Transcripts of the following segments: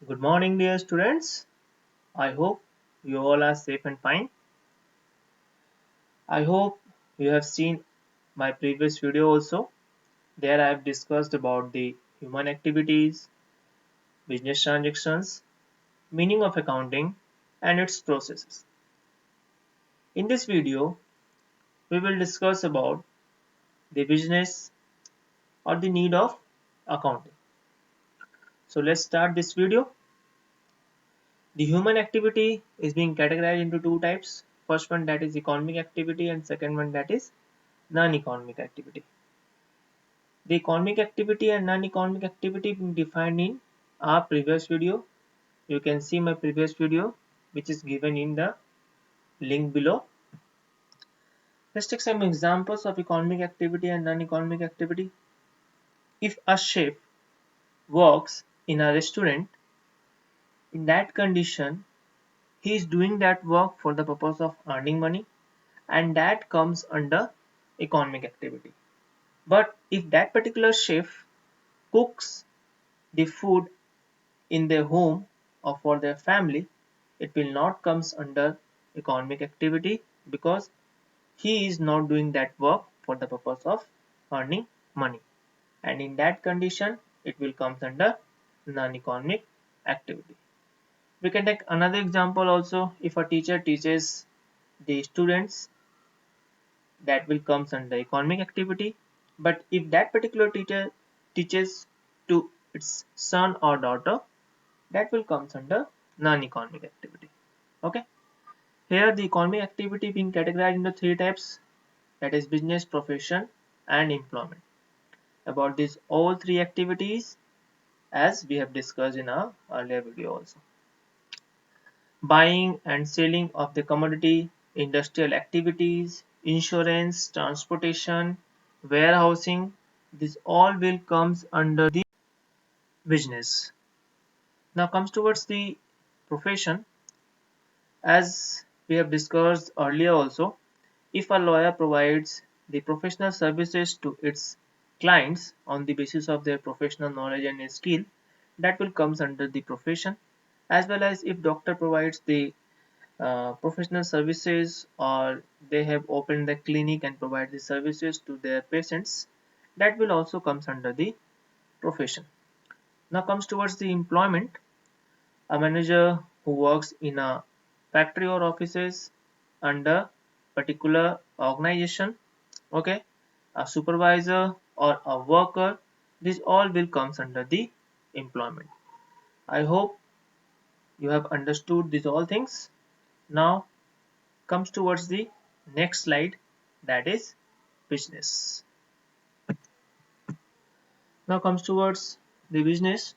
Good morning, dear students. I hope you all are safe and fine. I hope you have seen my previous video also. There I have discussed about the human activities, business transactions, meaning of accounting, and its processes. In this video, we will discuss about the business or the need of accounting. So let's start this video. The human activity is being categorized into two types. First one that is economic activity and second one that is non-economic activity. The economic activity and non-economic activity being defined in our previous video. You can see my previous video which is given in the link below. Let's take some examples of economic activity and non-economic activity. If a chef works in a restaurant, in that condition he is doing that work for the purpose of earning money, and that comes under economic activity. But if that particular chef cooks the food in their home or for their family, it will not comes under economic activity because he is not doing that work for the purpose of earning money, and in that condition it will comes under non-economic activity. We can take another example also. If a teacher teaches the students, that will comes under economic activity. But if that particular teacher teaches to its son or daughter, that will comes under non-economic activity. Okay, here the economic activity being categorized into three types, that is business, profession and employment. About these all three activities, as we have discussed in our earlier video also. Buying and selling of the commodity, industrial activities, insurance, transportation, warehousing, this all will comes under the business. Now comes towards the profession. As we have discussed earlier also, if a lawyer provides the professional services to its clients on the basis of their professional knowledge and skill, that will comes under the profession. As well as if doctor provides the professional services, or they have opened the clinic and provide the services to their patients, that will also comes under the profession. Now comes towards the employment. A manager who works in a factory or offices under particular organization, okay, a supervisor or a worker, this all will comes under the employment. I hope you have understood these all things. Now comes towards the next slide, that is business. Now comes towards the business.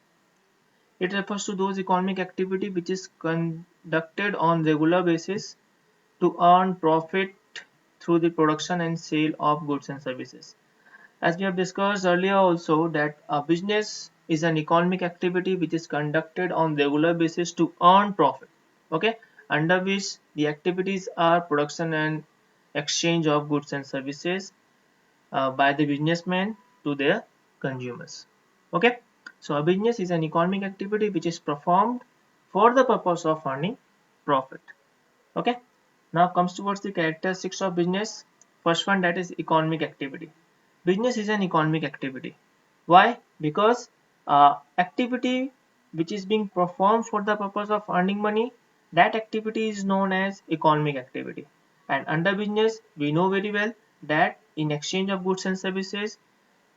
It refers to those economic activity which is conducted on regular basis to earn profit through the production and sale of goods and services. As we have discussed earlier also, that a business is an economic activity which is conducted on regular basis to earn profit, okay, under which the activities are production and exchange of goods and services by the businessman to their consumers. Okay, so a business is an economic activity which is performed for the purpose of earning profit. Okay, now comes towards the characteristics of business. First one, that is economic activity. Business is an economic activity. Why? Because activity which is being performed for the purpose of earning money, that activity is known as economic activity. And under business, we know very well that in exchange of goods and services,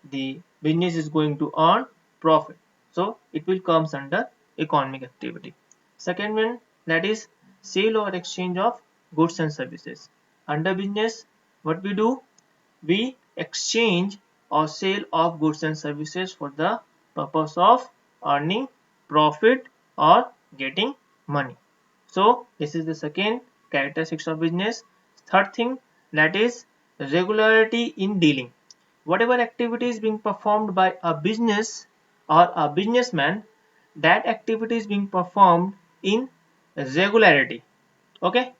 the business is going to earn profit. So it will comes under economic activity. Second one, that is sale or exchange of goods and services. Under business, what we do? We exchange or sale of goods and services for the purpose of earning profit or getting money. So this is the second characteristics of business. Third thing, that is regularity in dealing. Whatever activity is being performed by a business or a businessman, that activity is being performed in regularity. Okay,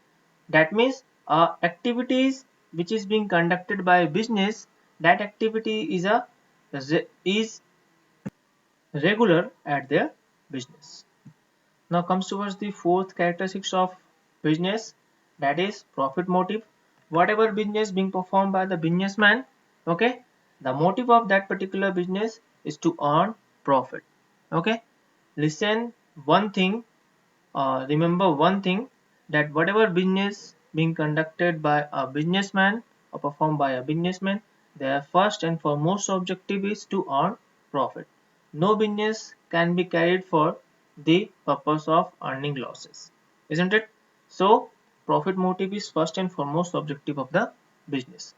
that means activities which is being conducted by a business, that activity is regular at their business. Now comes towards the fourth characteristics of business, that is profit motive. Whatever business being performed by the businessman, okay, the motive of that particular business is to earn profit. Okay, listen one thing, remember one thing, that whatever business being conducted by a businessman or performed by a businessman, their first and foremost objective is to earn profit. No business can be carried for the purpose of earning losses, isn't it? So profit motive is first and foremost objective of the business.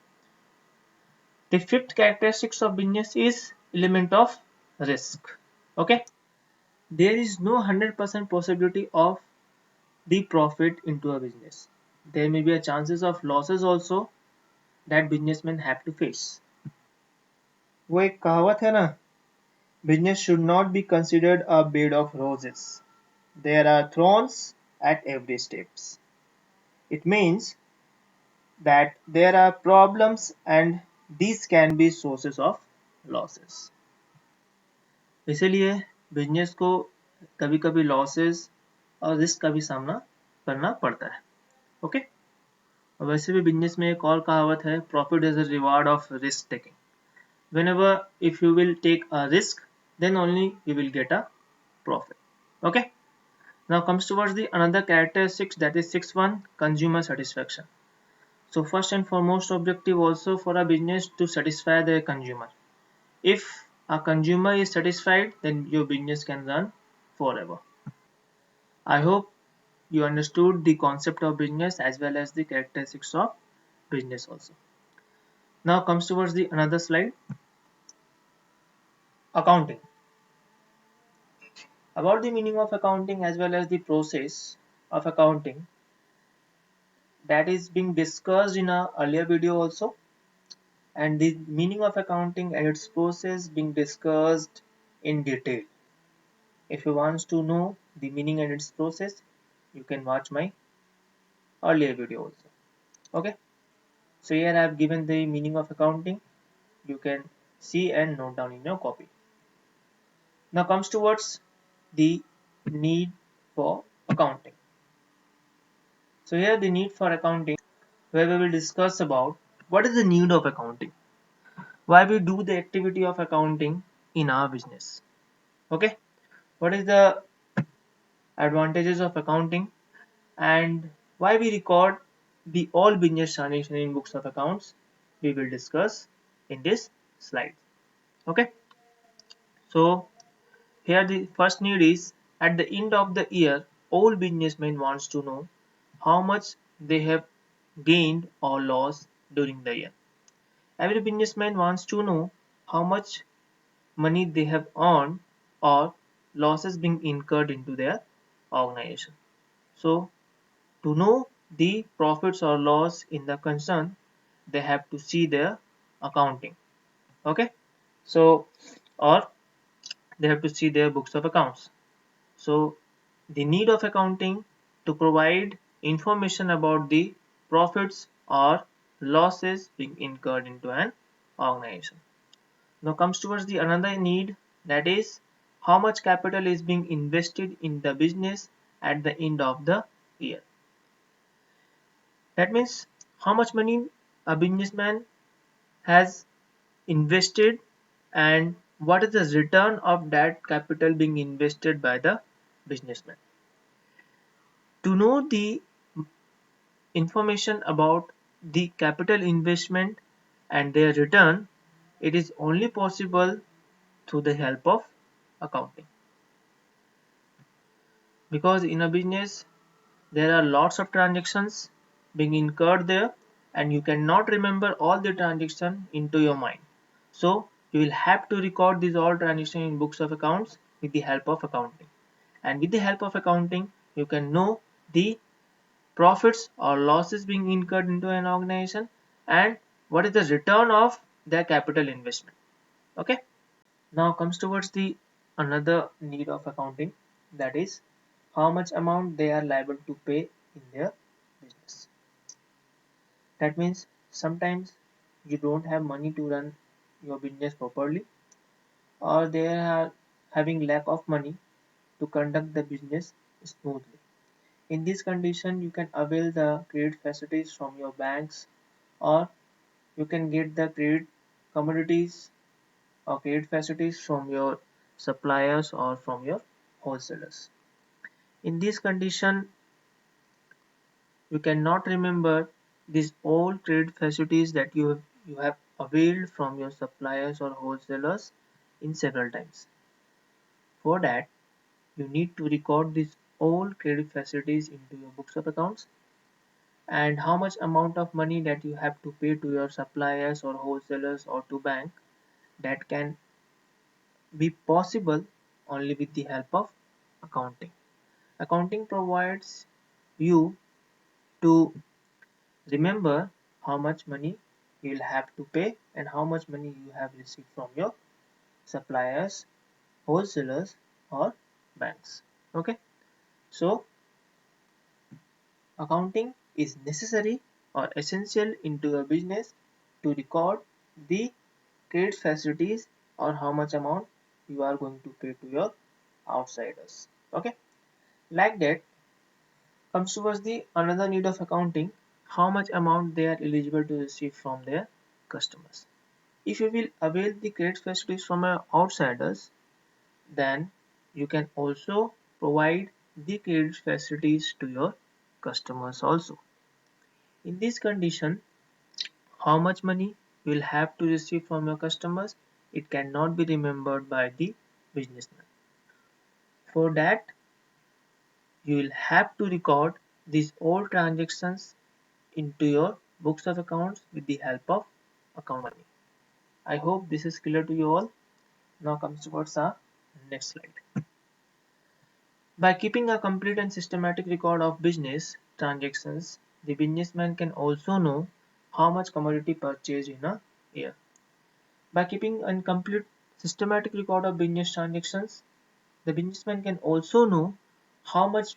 The fifth characteristics of business is element of risk. Okay, there is no 100% possibility of the profit into a business. There may be a chances of losses also that businessmen have to face. वो एक कहावत है ना, business should not be considered a bed of roses. There are thorns at every steps. It means that there are problems and these can be sources of losses. इसीलिए business को कभी कभी losses और रिस्क का भी सामना करना पड़ता है. ओके, और वैसे भी बिजनेस में एक और कहावत है, profit is a reward of risk taking. Whenever if you will take a risk, then only you will get a profit. Okay, now comes towards the another characteristics, that is sixth one, consumer satisfaction. So first and foremost objective also for a business to satisfy their consumer. If a consumer is satisfied, then your business can run forever. I hope you understood the concept of business as well as the characteristics of business also. Now comes towards the another slide, accounting. About the meaning of accounting as well as the process of accounting, that is being discussed in a earlier video also, and the meaning of accounting and its process being discussed in detail. If you want to know the meaning and its process, you can watch my earlier video also. Okay, so here I have given the meaning of accounting. You can see and note down in your copy. Now comes towards the need for accounting. So here the need for accounting, where we will discuss about what is the need of accounting, why we do the activity of accounting in our business. Okay, what is the advantages of accounting and why we record the all business transaction in books of accounts, we will discuss in this slide. Okay, so here the first need is, at the end of the year all businessmen wants to know how much they have gained or lost during the year. Every businessman wants to know how much money they have earned or losses being incurred into their organization. So to know the profits or loss in the concern, they have to see their accounting. Okay, so or they have to see their books of accounts. So the need of accounting to provide information about the profits or losses being incurred into an organization. Now comes towards the another need, that is how much capital is being invested in the business at the end of the year. That means how much money a businessman has invested and what is the return of that capital being invested by the businessman. To know the information about the capital investment and their return, it is only possible through the help of accounting. Because in a business there are lots of transactions being incurred there and you cannot remember all the transactions into your mind. So you will have to record these all transactions in books of accounts with the help of accounting. And with the help of accounting, you can know the profits or losses being incurred into an organization and what is the return of their capital investment. Okay. Now comes towards the another need of accounting, that is how much amount they are liable to pay in their business. That means sometimes you don't have money to run your business properly or they are having lack of money to conduct the business smoothly. In this condition, you can avail the credit facilities from your banks, or you can get the credit commodities or credit facilities from your suppliers or from your wholesalers. In this condition, you cannot remember these all credit facilities that you have availed from your suppliers or wholesalers in several times. For that, you need to record these all credit facilities into your books of accounts, and how much amount of money that you have to pay to your suppliers or wholesalers or to bank, that can be possible only with the help of accounting. Accounting provides you to remember how much money you will have to pay and how much money you have received from your suppliers, wholesalers, or banks. Okay, so accounting is necessary or essential into a business to record the credit facilities or how much amount you are going to pay to your outsiders. Okay, like that comes towards the another need of accounting, how much amount they are eligible to receive from their customers. If you will avail the credit facilities from outsiders, then you can also provide the credit facilities to your customers also. In this condition, how much money you will have to receive from your customers, it cannot be remembered by the businessman. For that, you will have to record these all transactions into your books of accounts with the help of account money. I hope this is clear to you all. Now comes towards our next slide. By keeping a complete and systematic record of business transactions, the businessman can also know how much commodity purchased in a year. By keeping a complete systematic record of business transactions, the businessman can also know how much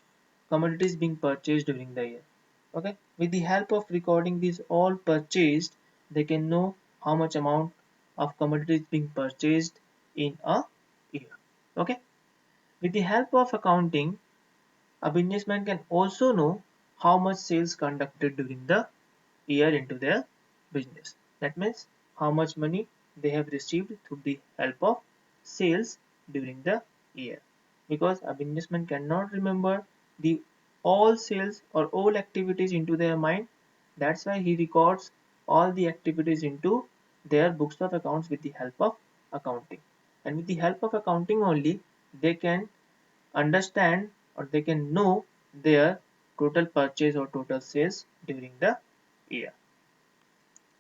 commodities being purchased during the year. Okay, with the help of recording these all purchased, they can know how much amount of commodities being purchased in a year. Okay, with the help of accounting, a businessman can also know how much sales conducted during the year into their business. That means how much money they have received through the help of sales during the year. Because a businessman cannot remember the all sales or all activities into their mind, that's why he records all the activities into their books of accounts with the help of accounting. And with the help of accounting only, they can understand or they can know their total purchase or total sales during the year.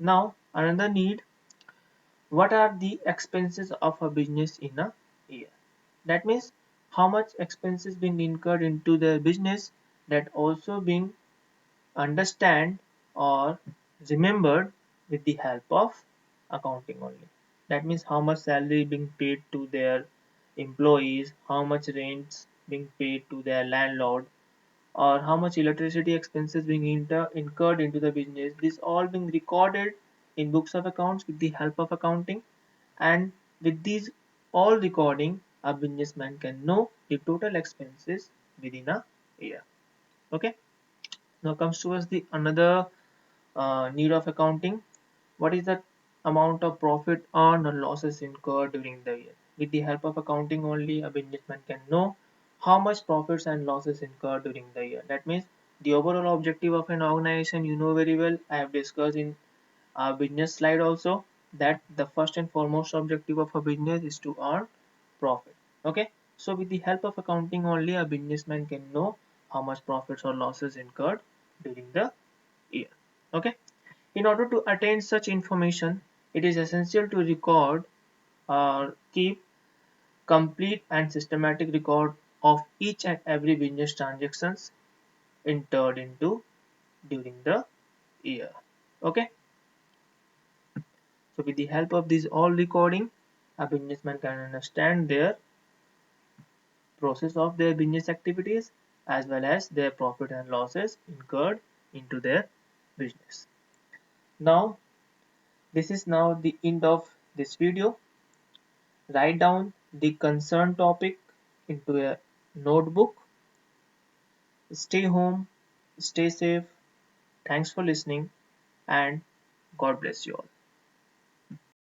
Now another need, what are the expenses of a business in a year? That means how much expenses being incurred into their business, that also being understand or remembered with the help of accounting only. That means how much salary being paid to their employees, how much rents being paid to their landlord, or how much electricity expenses being incurred into the business. This all being recorded in books of accounts with the help of accounting, and with these all recording, a businessman can know the total expenses within a year. Okay, now comes to us the another need of accounting. What is the amount of profit earned or losses incurred during the year? With the help of accounting only, a businessman can know how much profits and losses incurred during the year. That means the overall objective of an organization, you know very well, I have discussed in our business slide also, that the first and foremost objective of a business is to earn profit. Okay, so with the help of accounting only, a businessman can know how much profits or losses incurred during the year. Okay, in order to attain such information, it is essential to record or keep complete and systematic record of each and every business transactions entered into during the year. Okay, so with the help of this all recording, a businessman can understand their process of their business activities as well as their profit and losses incurred into their business. Now, this is now the end of this video. Write down the concerned topic into a notebook Stay home, stay safe. Thanks for listening, and God bless you all.